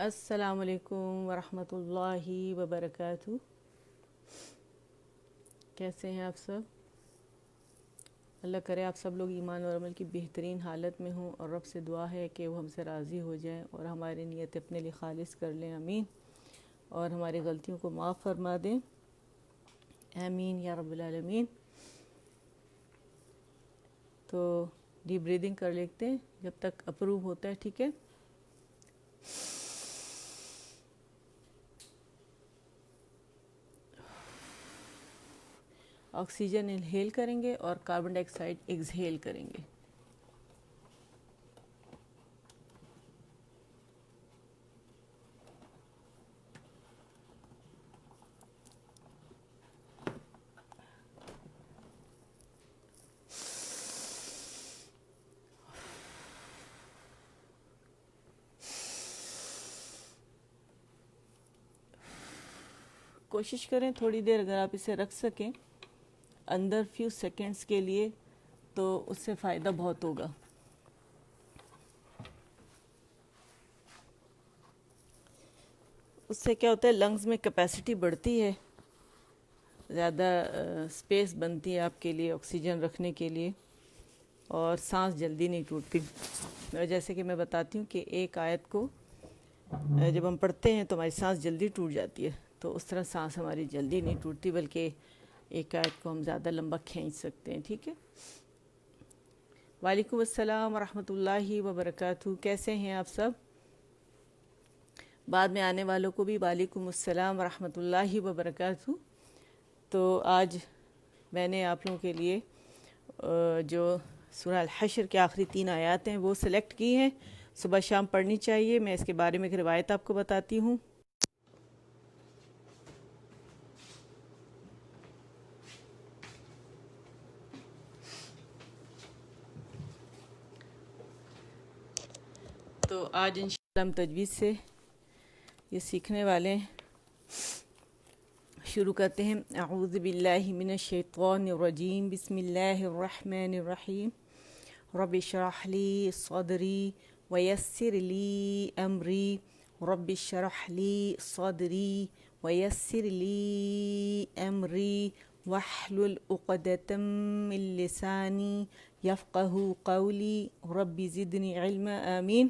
السلام علیکم ورحمۃ اللہ وبرکاتہ۔ کیسے ہیں آپ سب؟ اللہ کرے آپ سب لوگ ایمان اور عمل کی بہترین حالت میں ہوں، اور رب سے دعا ہے کہ وہ ہم سے راضی ہو جائیں اور ہماری نیت اپنے لیے خالص کر لیں، آمین، اور ہماری غلطیوں کو معاف فرما دیں، آمین یا رب العالمین۔ تو ڈیپ بریدنگ کر لیتے ہیں جب تک اپروو ہوتا ہے، ٹھیک ہے؟ آکسیجن انہیل کریں گے اور کاربن ڈائی آکسائڈ ایکسہیل کریں گے۔ کوشش کریں تھوڑی دیر اگر آپ اسے رکھ سکیں اندر فیو سیکنڈز کے لیے، تو اس سے فائدہ بہت ہوگا۔ اس سے کیا ہوتا ہے، لنگز میں کیپیسٹی بڑھتی ہے، زیادہ اسپیس بنتی ہے آپ کے لیے آکسیجن رکھنے کے لیے، اور سانس جلدی نہیں ٹوٹتی۔ جیسے کہ میں بتاتی ہوں کہ ایک آیت کو جب ہم پڑھتے ہیں تو ہماری سانس جلدی ٹوٹ جاتی ہے، تو اس طرح سانس ہماری جلدی نہیں ٹوٹتی، بلکہ ایک آیت کو ہم زیادہ لمبا کھینچ سکتے ہیں، ٹھیک ہے؟ وعلیکم السلام ورحمۃ اللہ وبرکاتہ۔ کیسے ہیں آپ سب؟ بعد میں آنے والوں کو بھی وعلیکم السلام ورحمۃ اللہ وبرکاتہ۔ تو آج میں نے آپ لوگوں کے لیے جو سورہ الحشر کے آخری 3 آیات ہیں وہ سلیکٹ کی ہیں، صبح شام پڑھنی چاہیے۔ میں اس کے بارے میں ایک روایت آپ کو بتاتی ہوں۔ تو آج انشاءاللہ ہم تجوید سے یہ سیکھنے والے ہیں۔ شروع کرتے ہیں۔ اعوذ باللہ من الشیطان الرجیم، بسم اللہ الرحمن الرحیم۔ رب اشرح لی صدری ویسر لی امری، رب اشرح لی صدری ویسر لی امری واحلل عقدۃ من لسانی یفقہوا قولی، رب زدنی علما، آمین۔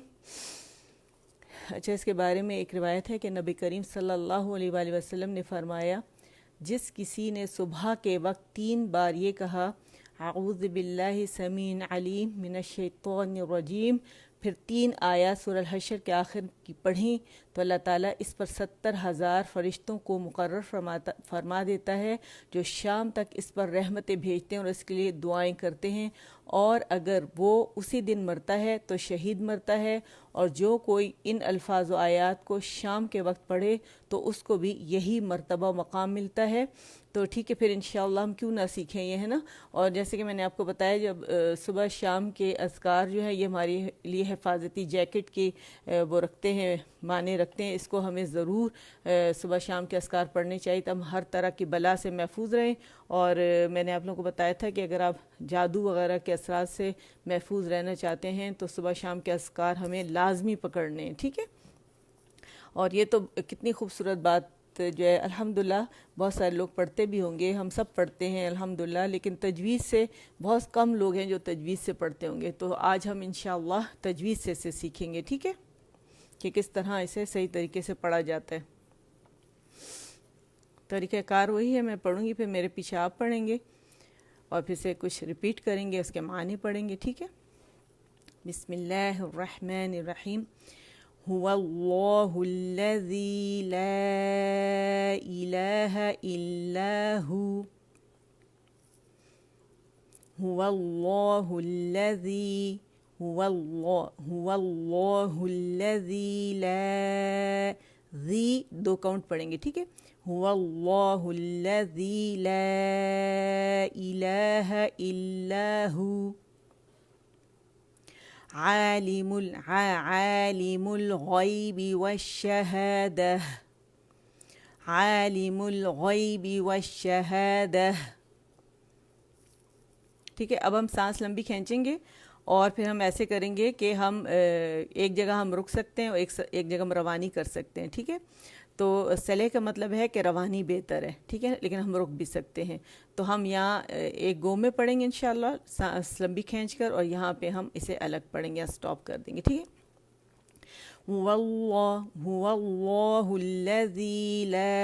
اچھا، اس کے بارے میں ایک روایت ہے کہ نبی کریم صلی اللہ علیہ وآلہ وسلم نے فرمایا، جس کسی نے صبح کے وقت 3 بار یہ کہا، اعوذ باللہ سمیع علیم من الشیطان الرجیم، پھر 3 آیات سورہ الحشر کے آخر کی پڑھیں، تو اللہ تعالیٰ اس پر 70,000 فرشتوں کو مقرر فرما دیتا ہے، جو شام تک اس پر رحمتیں بھیجتے ہیں اور اس کے لیے دعائیں کرتے ہیں۔ اور اگر وہ اسی دن مرتا ہے تو شہید مرتا ہے، اور جو کوئی ان الفاظ و آیات کو شام کے وقت پڑھے تو اس کو بھی یہی مرتبہ و مقام ملتا ہے۔ تو ٹھیک ہے، پھر انشاءاللہ ہم کیوں نہ سیکھیں یہ، ہے نا؟ اور جیسے کہ میں نے آپ کو بتایا، جب صبح شام کے اذکار جو ہے یہ ہماری لیے حفاظتی جیکٹ کی وہ رکھتے ہیں، معنی رکھتے ہیں۔ اس کو ہمیں ضرور صبح شام کے اذکار پڑھنے چاہیے، تو ہم ہر طرح کی بلا سے محفوظ رہیں۔ اور میں نے آپ لوگوں کو بتایا تھا کہ اگر آپ جادو وغیرہ کے اثرات سے محفوظ رہنا چاہتے ہیں تو صبح شام کے اذکار ہمیں لازمی پکڑنے ہیں، ٹھیک ہے؟ اور یہ تو کتنی خوبصورت بات جو ہے، الحمدللہ بہت سارے لوگ پڑھتے بھی ہوں گے، ہم سب پڑھتے ہیں الحمدللہ، لیکن تجوید سے بہت کم لوگ ہیں جو تجوید سے پڑھتے ہوں گے۔ تو آج ہم انشاءاللہ تجوید سے اسے سیکھیں گے، ٹھیک ہے؟ کہ کس طرح اسے صحیح طریقے سے پڑھا جاتا ہے۔ طریقہ کار وہی ہے، میں پڑھوں گی، پھر میرے پیچھے آپ پڑھیں گے، اور پھر سے کچھ ریپیٹ کریں گے، اس کے معنی پڑھیں گے، ٹھیک ہے؟ بسم اللہ الرحمن الرحیم۔ هو اللہ الذی لا الہ الا هو، هو اللہ الذی، هو اللہ الذی لا، ذی 2 کاؤنٹ پڑھیں گے، ٹھیک ہے؟ هو اللہ الذی لا الہ الا هو، عالم الغیب والشہادہ، عالم الغیب والشہادہ، ٹھیک ہے؟ اب ہم سانس لمبی کھینچیں گے اور پھر ہم ایسے کریں گے کہ ہم ایک جگہ ہم رک سکتے ہیں اور ایک جگہ ہم روانی کر سکتے ہیں، ٹھیک ہے؟ تو صلح کا مطلب ہے کہ روانی بہتر ہے، ٹھیک ہے، لیکن ہم رک بھی سکتے ہیں۔ تو ہم یہاں ایک گو میں پڑھیں گے انشاءاللہ لمبی کھینچ کر، اور یہاں پہ ہم اسے الگ پڑھیں گے یا سٹاپ کر دیں گے، ٹھیک ہے؟ هو الله الذي لا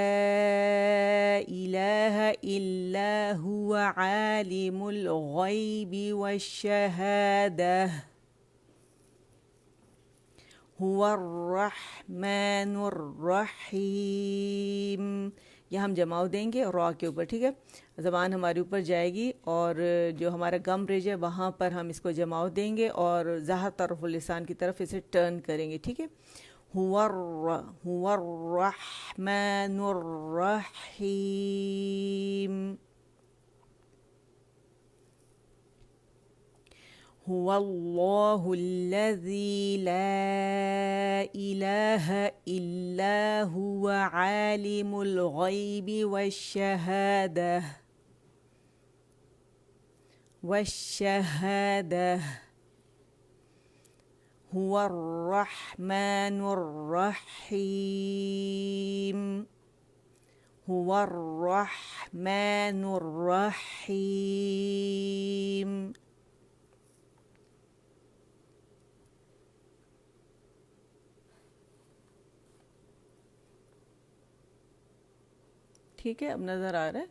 إله إلا هو عالم الغيب والشهادة هو الرحمن الرحیم۔ یہ ہم جماؤ دیں گے را کے اوپر، ٹھیک ہے؟ زبان ہمارے اوپر جائے گی اور جو ہمارا گم ریج ہے وہاں پر ہم اس کو جماؤ دیں گے اور ظاہر طرف اللسان کی طرف اسے ٹرن کریں گے، ٹھیک ہے؟ هو الرحمن الرحیم، هو اللہ الذی لا الہ الا هو عالم الغیب والشہادہ هو الرحمن الرحیم، هو الرحمن الرحیم۔ ٹھیک ہے، اب نظر آ رہا ہے؟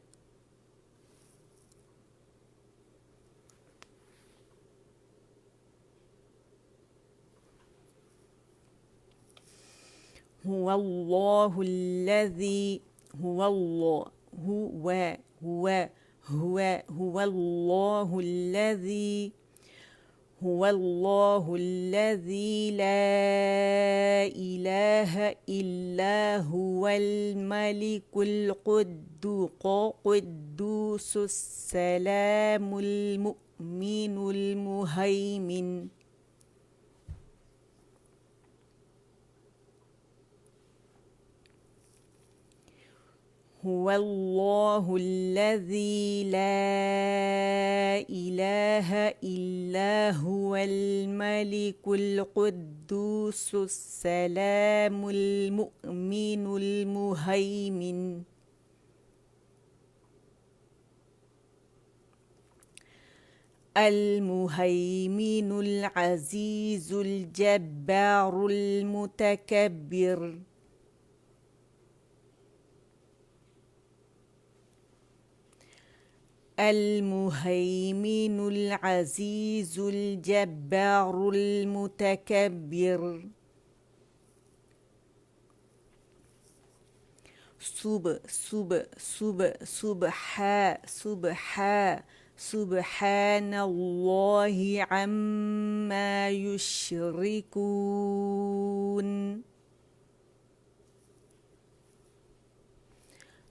هو اللہ الذی، هو اللہ، هو اللہ الذی، هو اللہ الذی لا الہ الا هو الملک القدوس السلام المؤمن المہیمن، هو اللہ الذی لا الہ الا هو الملک القدوس السلام المؤمن المہیمن، المہیمن العزیز الجبار المتکبر، المہیمن العزیز الجبار المتکبر، سبحان اللہ عما یشرکون،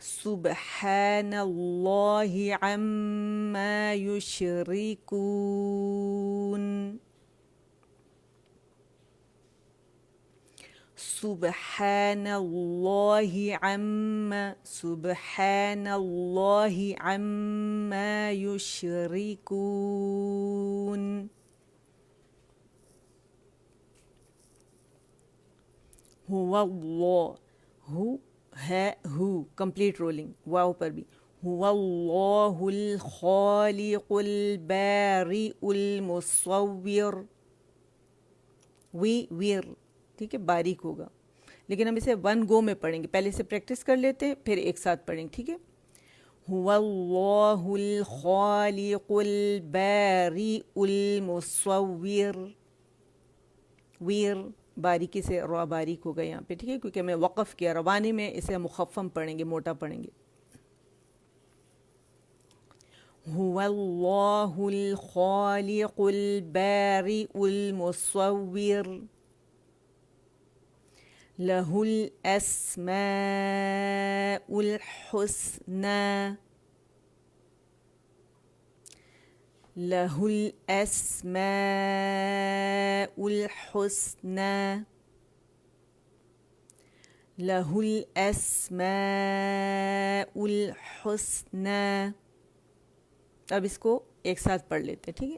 سبحان اللہ عما یشرکون، سبحان اللہ عما یشرکون۔ هو اللہ، ہے کمپلیٹ رولنگ واو پر بھی، هو اللہ الخالق البارئ المصور، ویر، ٹھیک ہے، باریک ہوگا، لیکن ہم اسے ون گو میں پڑھیں گے، پہلے اسے پریکٹس کر لیتے ہیں پھر ایک ساتھ پڑھیں گے، ٹھیک ہے؟ هو اللہ الخالق البارئ المصور، ویر باریکی سے را باریک ہوگا یہاں پہ، ٹھیک ہے، کیونکہ میں وقف کیا، روانی میں اسے مخفم پڑھیں گے، موٹا پڑھیں گے۔ هو اللہ الخالق البارئ المصور، لہ الاسماء الحسنى، لہ الاسماء الحسنى، لہ الاسماء الحسنى۔ اب اس کو ایک ساتھ پڑھ لیتے ہیں، ٹھیک ہے؟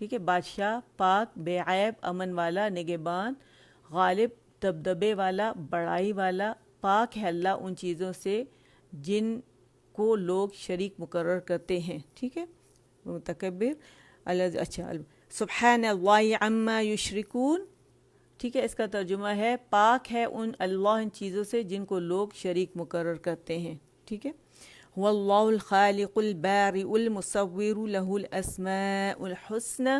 ٹھیک ہے، بادشاہ، پاک، بے عیب، امن والا، نگہبان، غالب، دبدبے والا، بڑائی والا، پاک ہے اللہ ان چیزوں سے جن کو لوگ شریک مقرر کرتے ہیں. ٹھیک ہے، متکبر اچھا، سبحان اللہ عما یشرکون. ٹھیک ہے، اس کا ترجمہ ہے پاک ہے اللہ ان چیزوں سے جن کو لوگ شریک مقرر کرتے ہیں. ٹھیک ہے، هو اللہ الخالق البارئ المصور له الاسماء الحسنى.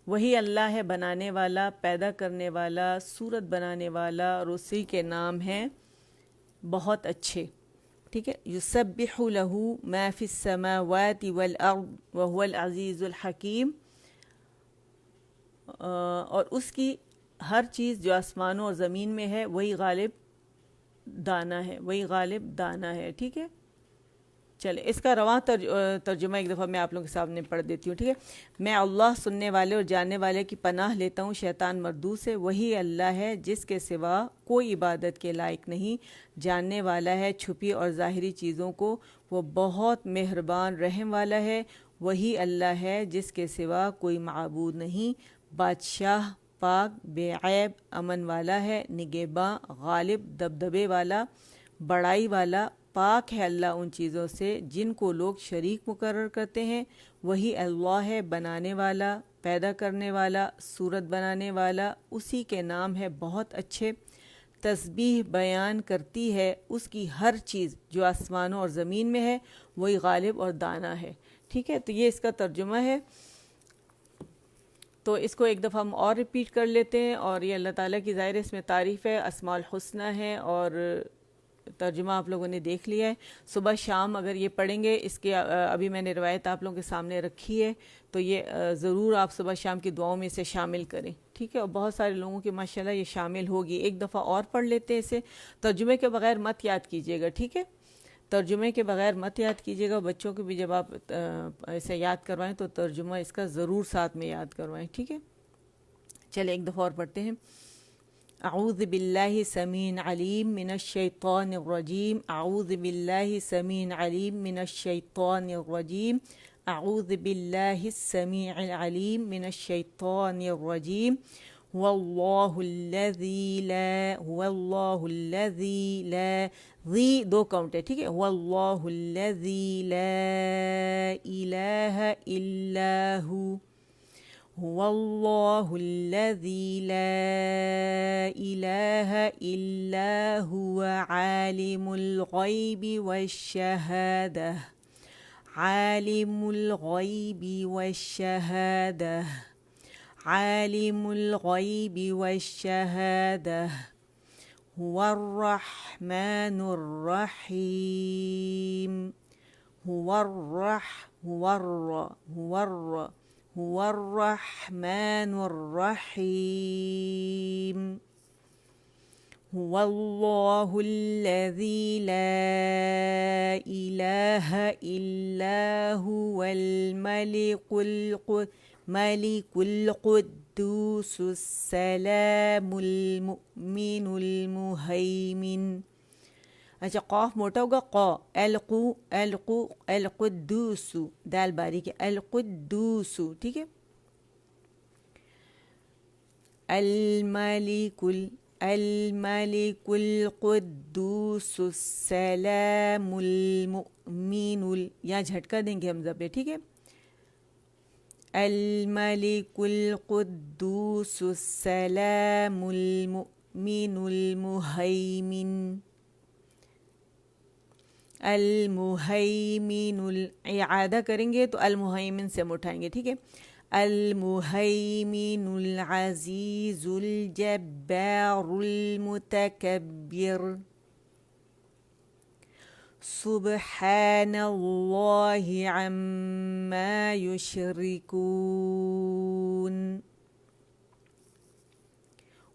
وہی اللہ ہے بنانے والا، پیدا کرنے والا، صورت بنانے والا، اور اسی کے نام ہیں بہت اچھے. ٹھیک ہے، یسبح له ما فی السماوات والارض وهو العزیز الحکیم. اور اس کی ہر چیز جو آسمانوں اور زمین میں ہے وہی غالب دانا ہے، وہی غالب دانا ہے. ٹھیک ہے، چلے اس کا رواں ترجمہ ایک دفعہ میں آپ لوگوں کے سامنے پڑھ دیتی ہوں. ٹھیک ہے، میں اللہ سننے والے اور جاننے والے کی پناہ لیتا ہوں شیطان مردود سے. وہی اللہ ہے جس کے سوا کوئی عبادت کے لائق نہیں، جاننے والا ہے چھپی اور ظاہری چیزوں کو، وہ بہت مہربان رحم والا ہے. وہی اللہ ہے جس کے سوا کوئی معبود نہیں، بادشاہ، پاک، بے عیب، امن والا ہے، نگہباں، غالب، دبدبے والا، بڑائی والا. پاک ہے اللہ ان چیزوں سے جن کو لوگ شریک مقرر کرتے ہیں. وہی اللہ ہے بنانے والا، پیدا کرنے والا، صورت بنانے والا، اسی کے نام ہے بہت اچھے. تسبیح بیان کرتی ہے اس کی ہر چیز جو آسمانوں اور زمین میں ہے، وہی غالب اور دانا ہے. ٹھیک ہے، تو یہ اس کا ترجمہ ہے. تو اس کو ایک دفعہ ہم اور ریپیٹ کر لیتے ہیں. اور یہ اللہ تعالیٰ کی ظاہر اس میں تعریف ہے، اسماء الحسنہ ہے، اور ترجمہ آپ لوگوں نے دیکھ لیا ہے. صبح شام اگر یہ پڑھیں گے، اس کے ابھی میں نے روایت آپ لوگوں کے سامنے رکھی ہے، تو یہ ضرور آپ صبح شام کی دعاؤں میں اسے شامل کریں. ٹھیک ہے، اور بہت سارے لوگوں کی ماشاءاللہ یہ شامل ہوگی. ایک دفعہ اور پڑھ لیتے ہیں اسے. ترجمے کے بغیر مت یاد کیجیے گا. ٹھیک ہے، ترجمے کے بغیر مت یاد کیجیے گا. بچوں کو بھی جب آپ اسے یاد کروائیں تو ترجمہ اس کا ضرور ساتھ میں یاد کروائیں. ٹھیک ہے، چلے ایک دفعہ اور پڑھتے ہیں. اعوذ باللہ سمیع علیم من الشیطان الرجیم. اعوذ باللہ سمیع علیم من الشیطان الرجیم. اعوذ باللہ السمیع العلیم من الشیطان الرجیم. هو الله الذی لا ذی دو کاؤنٹ ہے. ٹھیک ہے، هو اللہ الذی لا الہ الا هو. هو اللہ الذی لا الہ الا هو عالم الغیب والشہادہ. عالم الغیب والشہادہ. عالم الغیب والشہادہ. هو الرحمن الرحیم. هو الرحمن الرحیم. هو اللہ الذی لا الہ الا هو الملک القدوس السلام المؤمن المہیمن. اچھا، قاف موٹا ہوگا، القدوس، دال باریک ہے، القدوس. ٹھیک ہے، الملک القدوس السلام المؤمن یہاں جھٹکا دیں گے حمزہ پہ. ٹھیک ہے، الملک القدوس السلام المؤمن المہیمن. المہیمن اعادہ کریں گے تو المہیمن سے ہم اٹھائیں گے. ٹھیک ہے، المہیمن العزیز الجبار المتکبر. سبحان اللہ عما یشرکون.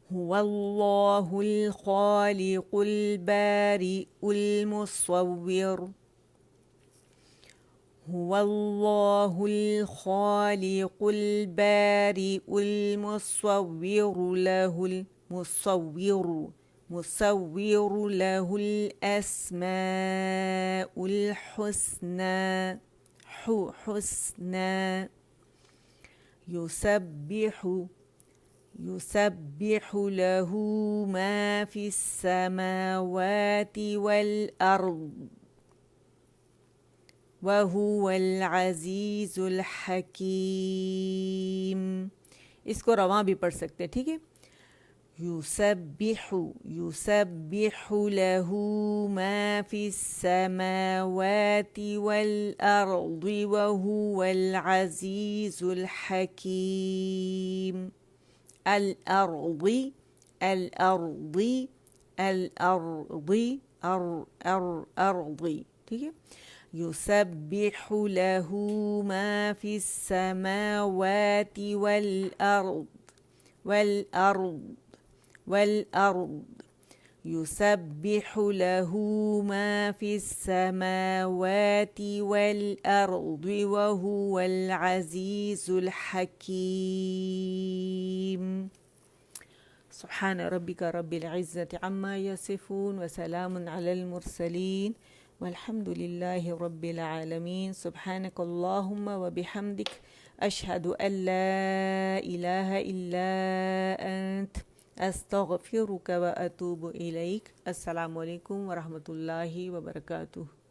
هو اللہ الخالق البارئ المصور. هو اللہ الخالق البارئ المصور له الاسماء الحسنى. حسنا يسبح له ما في السماوات والأرض وهو العزیز الحکیم. اس کو رواں بھی پڑھ سکتے ہیں, ٹھیک ہے. يسبح له ما في السماوات والأرض وهو العزيز الحكيم. الأرض ٹھیک ہے. يسبح له ما في السماوات والأرض يسبح له ما في السماوات والأرض وهو العزيز الحكيم. سبحان ربك رب العزة عما يصفون وسلام على المرسلين والحمد لله رب العالمين. سبحانك اللهم وبحمدك أشهد أن لا إله إلا أنت أستغفرك وأتوب إليك. السلام علیکم ورحمۃ اللہ وبرکاتہ.